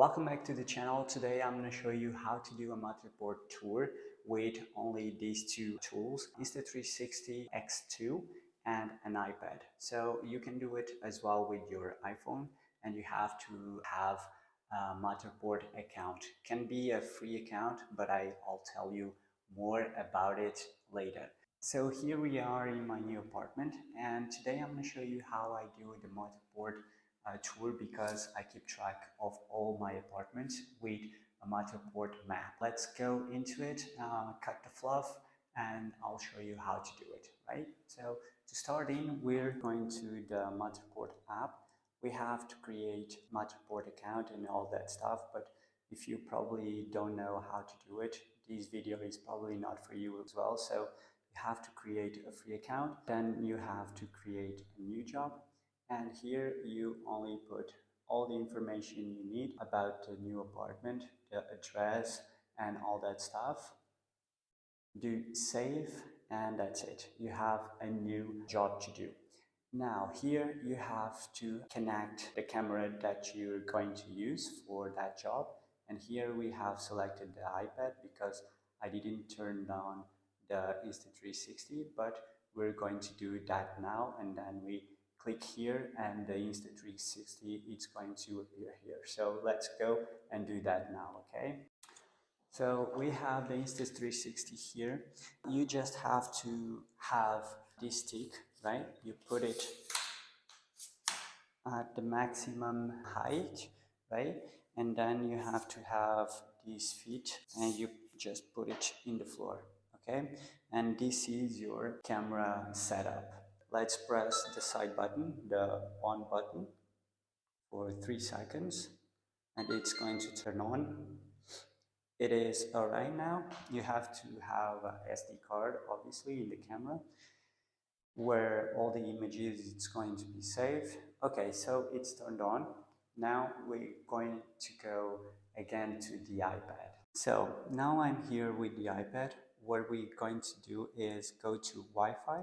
Welcome back to the channel. Today I'm going to show you how to do a Matterport tour with only these two tools, Insta360 X2 and an iPad. So you can do it as well with your iPhone, and you have to have a Matterport account. Can be a free account, but I'll tell you more about it later. So here we are in my new apartment, and today I'm going to show you how I do the Matterport tour, because I keep track of all my apartments with a Matterport map. Let's go into it, cut the fluff, and I'll show you how to do it, right? So to start in, we're going to the Matterport app. We have to create Matterport account and all that stuff, but if you probably don't know how to do it, this video is probably not for you as well. So you have to create a free account, then you have to create a new job, and here you only put all the information you need about the new apartment, the address, and all that stuff. Do save, and that's it. You have a new job to do. Now here you have to connect the camera that you're going to use for that job. And here we have selected the iPad because I didn't turn on the Insta360, but we're going to do that now. And then we click here and the Insta360 is going to appear here. So let's go and do that now, okay? So we have the Insta360 here. You just have to have this stick, right? You put it at the maximum height, right? And then you have to have these feet and you just put it in the floor, okay? And this is your camera setup. Let's press the side button, the on button, for 3 seconds, and it's going to turn on. It is alright now. You have to have a SD card, obviously, in the camera, where all the images it's going to be saved. Okay, so it's turned on. Now we're going to go again to the iPad. So now I'm here with the iPad. What we're going to do is go to Wi-Fi,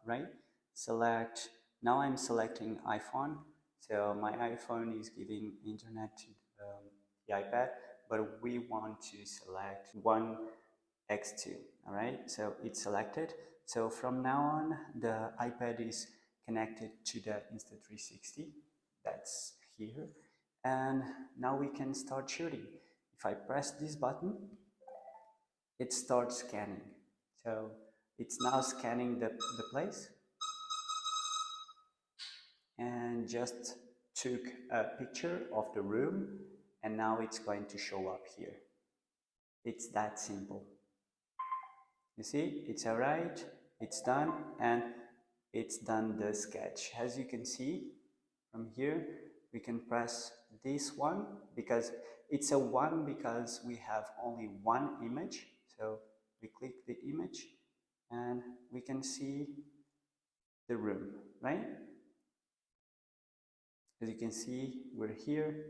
right? Select, now I'm selecting iPhone. So my iPhone is giving internet to the iPad, but we want to select one X2, all right? So it's selected. So from now on, the iPad is connected to the Insta360. That's here. And now we can start shooting. If I press this button, it starts scanning. So it's now scanning the place and just took a picture of the room, and now it's going to show up here. It's that simple. You see, it's all right, it's done, and it's done the sketch. As you can see from here, we can press this one because it's a one because we have only one image. So we click the image and we can see the room, right? As you can see, we're here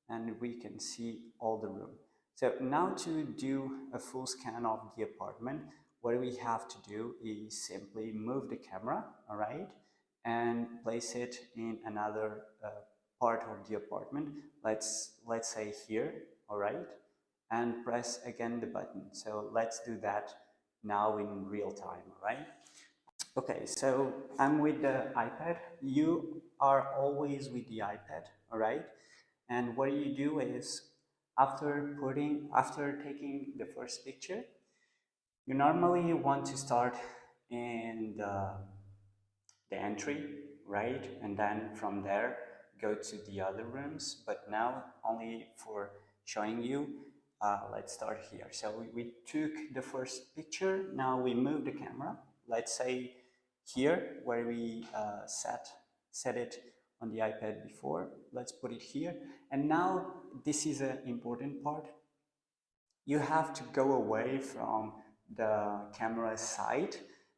and we can see all the room. So now to do a full scan of the apartment, what we have to do is simply move the camera, all right, and place it in another part of the apartment. Let's say here, all right, and press again the button. So let's do that now in real time, all right? Okay, so I'm with the iPad. You are always with the iPad, all right? And what you do is after taking the first picture, you normally want to start in the entry, right? And then from there, go to the other rooms. But now only for showing you, let's start here. So we took the first picture. Now we move the camera. Let's say here where we set it on the iPad before. Let's put it here. And now this is an important part. You have to go away from the camera side,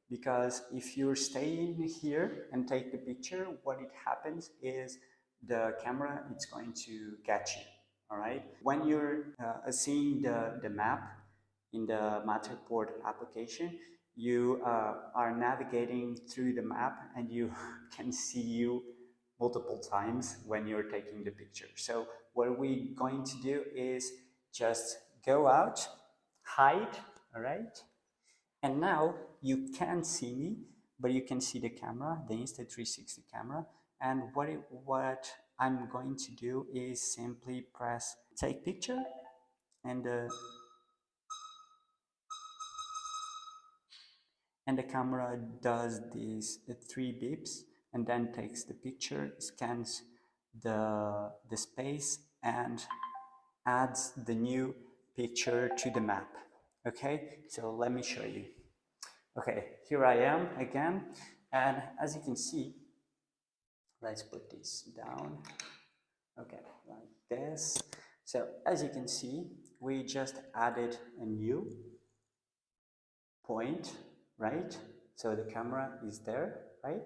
because if you're staying here and take the picture, what it happens is the camera is going to catch you, all right? When you're seeing the map in the Matterport application, you are navigating through the map and you can see you multiple times when you're taking the picture. So what we're going to do is just go out, hide, all right? And now you can't see me, but you can see the camera, the Insta360 camera. And what I'm going to do is simply press take picture, and the camera does these 3 beeps and then takes the picture, scans the space, and adds the new picture to the map. Okay, so let me show you. Okay, here I am again, and as you can see, let's put this down. Okay, like this. So as you can see, we just added a new point, right? So the camera is there, right?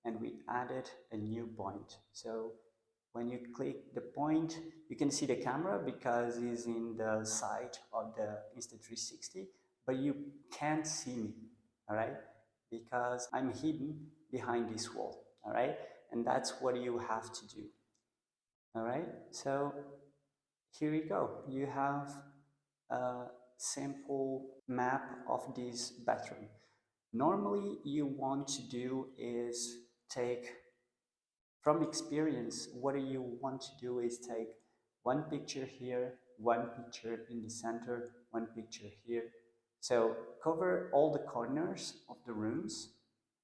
And we added a new point. So when you click the point, you can see the camera because it's in the side of the Insta360, but you can't see me, all right? Because I'm hidden behind this wall, all right? And that's what you have to do, all right? So here you go. You have a simple map of this bathroom. Normally, you want to do is take, from experience, what you want to do is take one picture here, one picture in the center, one picture here. So cover all the corners of the rooms,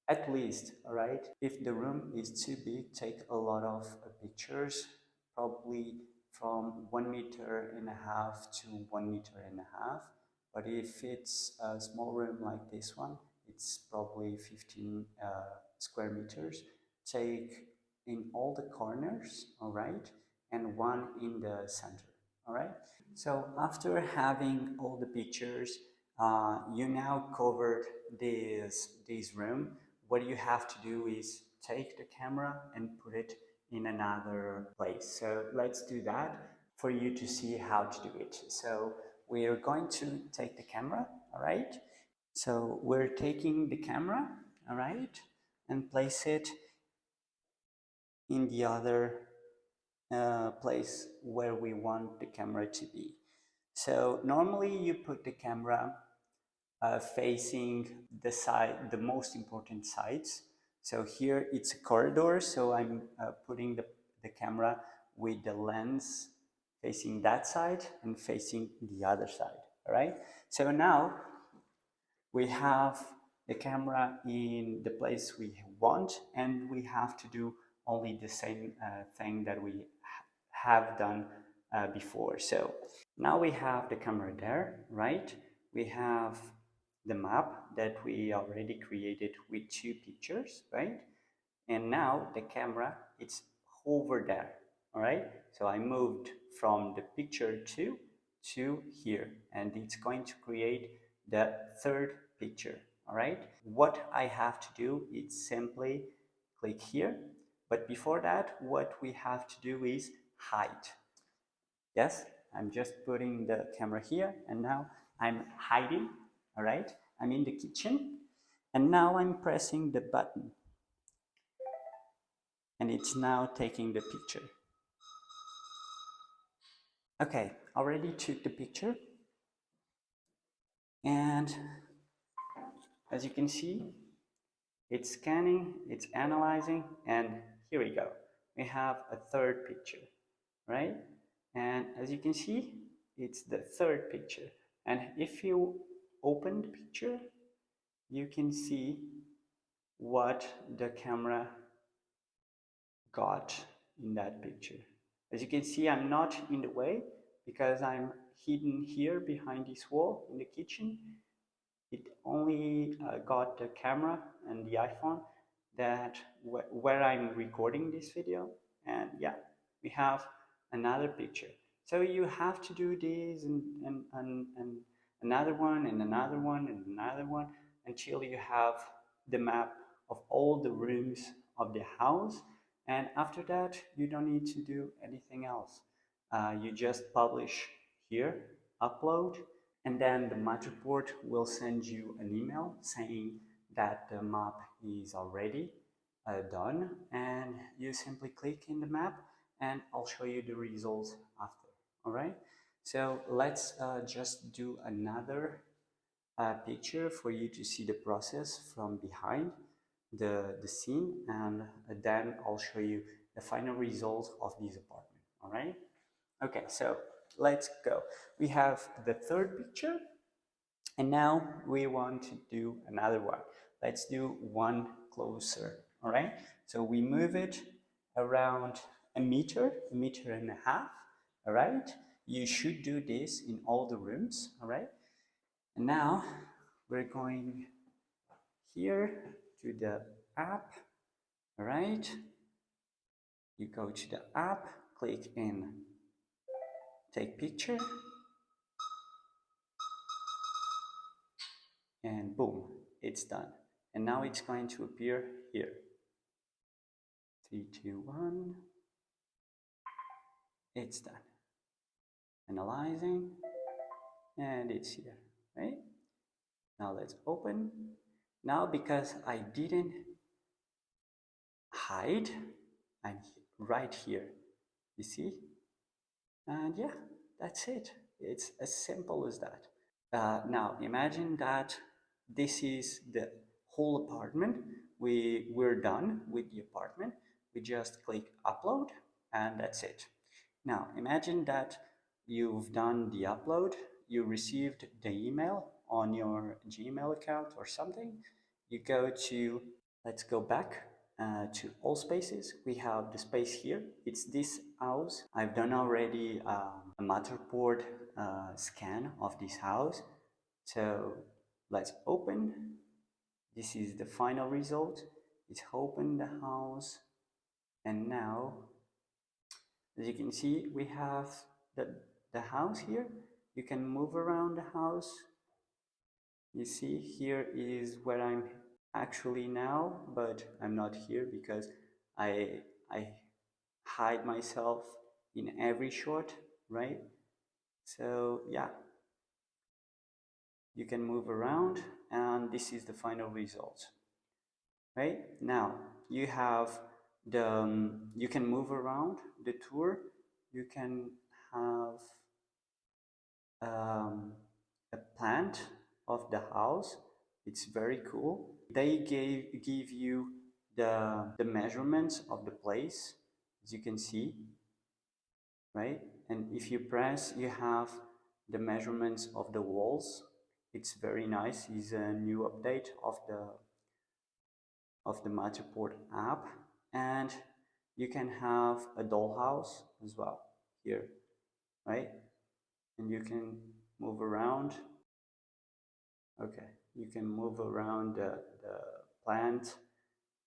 at least, all right? If the room is too big, take a lot of pictures, probably from 1.5 meters to 1.5 meters. But if it's a small room like this one, it's probably 15 square meters. Take in all the corners, all right, and one in the center, all right? So after having all the pictures, you now covered this room. What you have to do is take the camera and put it in another place. So let's do that for you to see how to do it. So we are going to take the camera, all right? So we're taking the camera, all right, and place it in the other place where we want the camera to be. So normally you put the camera facing the side, the most important sides. So here it's a corridor, so I'm putting the camera with the lens facing that side and facing the other side, all right? So now we have the camera in the place we want, and we have to do only the same thing that we have done before. So now we have the camera there, right? We have the map that we already created with 2 pictures, right? And now the camera, it's over there, all right? So I moved from the picture 2 to here, and it's going to create the 3rd picture, all right? What I have to do is simply click here, but before that, what we have to do is hide. Yes, I'm just putting the camera here, and now I'm hiding, all right? I'm in the kitchen, and now I'm pressing the button, and it's now taking the picture. Okay, already took the picture, and as you can see, it's scanning, it's analyzing, and here we go. We have a 3rd picture, right? And as you can see, it's the 3rd picture. And if you open the picture, you can see what the camera got in that picture. As you can see, I'm not in the way because I'm hidden here behind this wall in the kitchen. It only got the camera and the iPhone that where I'm recording this video, and yeah, we have another picture. So you have to do this and another one and another one and another one until you have the map of all the rooms of the house, and after that you don't need to do anything else. You just publish here, upload, and then the Matterport will send you an email saying that the map is all ready, done, and you simply click in the map and I'll show you the results after. All right, so let's just do another picture for you to see the process from behind the scene, and then I'll show you the final result of this apartment. All right, okay, so let's go. We have the third picture, and now we want to do another one. Let's do one closer. All right, so we move it around a meter and a half. All right, you should do this in all the rooms. All right, and now we're going here to the app. All right, you go to the app, click in take picture, and boom, it's done. And now it's going to appear here. 3, 2, 1. It's done. Analyzing, and it's here, right? Now let's open. Now, because I didn't hide, I'm right here. You see? And yeah, that's it. It's as simple as that. Now imagine that this is the whole apartment. We're done with the apartment. We just click upload and that's it. Now imagine that you've done the upload, you received the email on your Gmail account or something. You go to, let's go back to all spaces. We have the space here. It's this house. I've done already a Matterport scan of this house. So let's open. This is the final result. It's opened the house, and now, as you can see, we have the house here. You can move around the house. You see, here is where I'm actually now, but I'm not here because I hide myself in every shot, right? So yeah, you can move around, and this is the final result. Right now, you have you can move around the tour. You can have a plant of the house. It's very cool. They give you the measurements of the place, as you can see, right? And if you press, you have the measurements of the walls. It's very nice. It's a new update of the Matterport app, and you can have a dollhouse as well here, right? And you can move around. Okay, you can move around the plant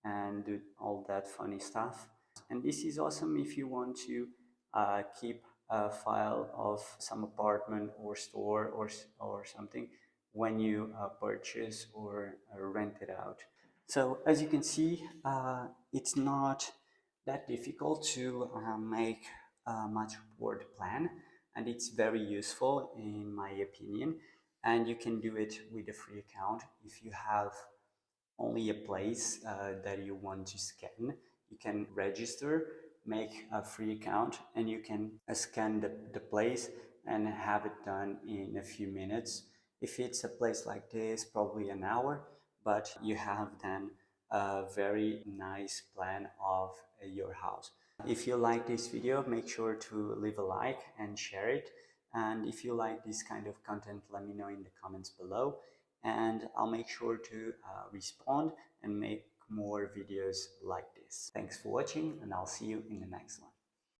and do all that funny stuff. And this is awesome if you want to keep a file of some apartment or store or something when you purchase or rent it out. So as you can see, it's not that difficult to make a Matterport plan, and it's very useful in my opinion. And you can do it with a free account. If you have only a place that you want to scan, you can register, make a free account, and you can scan the place and have it done in a few minutes. If it's a place like this, probably an hour, but you have then a very nice plan of your house. If you like this video, make sure to leave a like and share it. And if you like this kind of content, let me know in the comments below, and I'll make sure to respond and make more videos like this. Thanks for watching, and I'll see you in the next one.